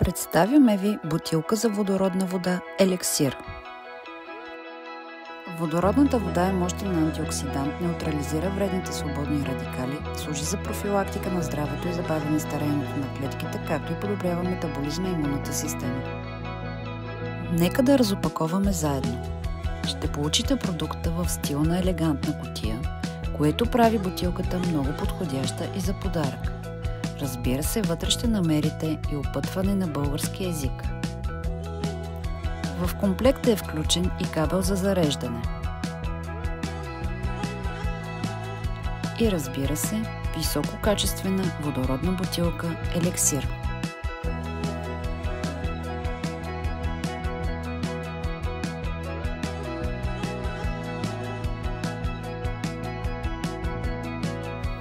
Представяме ви бутилка за водородна вода Елексир. Водородната вода е мощен антиоксидант, неутрализира вредните свободни радикали, служи за профилактика на здравето и забавяне стареенето на клетките, както и подобрява метаболизма и имунната система. Нека да разопаковаме заедно. Ще получите продукта в стил на елегантна кутия, което прави бутилката много подходяща и за подарък. Разбира се, вътре ще намерите и опътване на български език. В комплекта е включен и кабел за зареждане. И разбира се, висококачествена водородна бутилка Елексир.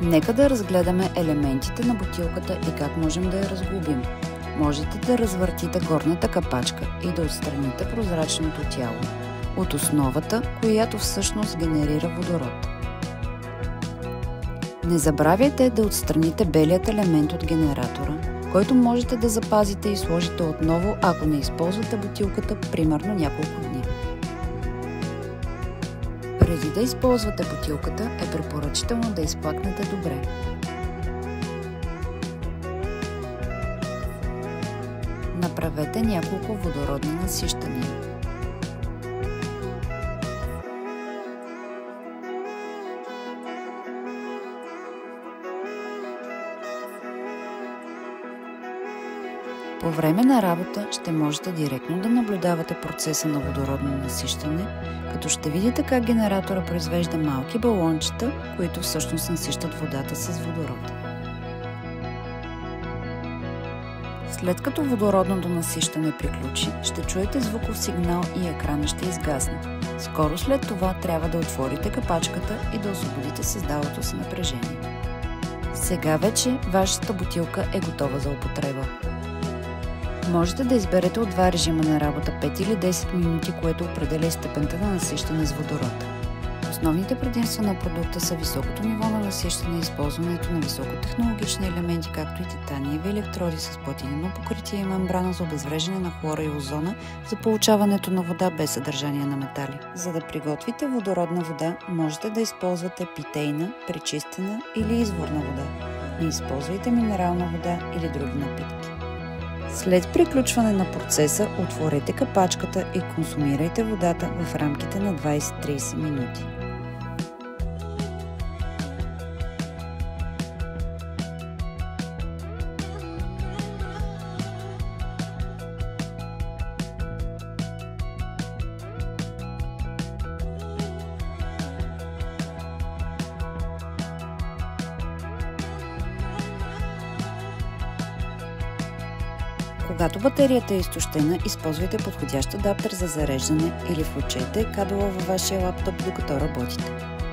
Нека да разгледаме елементите на бутилката и как можем да я разглобим. Можете да развъртите горната капачка и да отстраните прозрачното тяло от основата, която всъщност генерира водород. Не забравяйте да отстраните белият елемент от генератора, който можете да запазите и сложите отново, ако не използвате бутилката примерно няколко дни. Преди да използвате бутилката е препоръчително да изплакнете добре. Направете няколко водородни насищания. По време на работа ще можете директно да наблюдавате процеса на водородно насищане, като ще видите как генератора произвежда малки балончета, които всъщност насищат водата с водород. След като водородното насищане приключи, ще чуете звуков сигнал и екранът ще изгасне. Скоро след това трябва да отворите капачката и да освободите създалото се напрежение. Сега вече вашата бутилка е готова за употреба. Можете да изберете от два режима на работа 5 или 10 минути, което определя и степента на насищане с водород. Основните предимства на продукта са високото ниво на насищане и използването на високотехнологични елементи, както и титаниеви електроди с платинено покритие и мембрана за обезвреждане на хлора и озона за получаването на вода без съдържание на метали. За да приготвите водородна вода, можете да използвате питейна, пречистена или изворна вода. Не използвайте минерална вода или други напитки. След приключване на процеса, отворете капачката и консумирайте водата в рамките на 20-30 минути. Когато батерията е изтощена, използвайте подходящ адаптер за зареждане или включете кабела във вашия лаптоп, докато работите.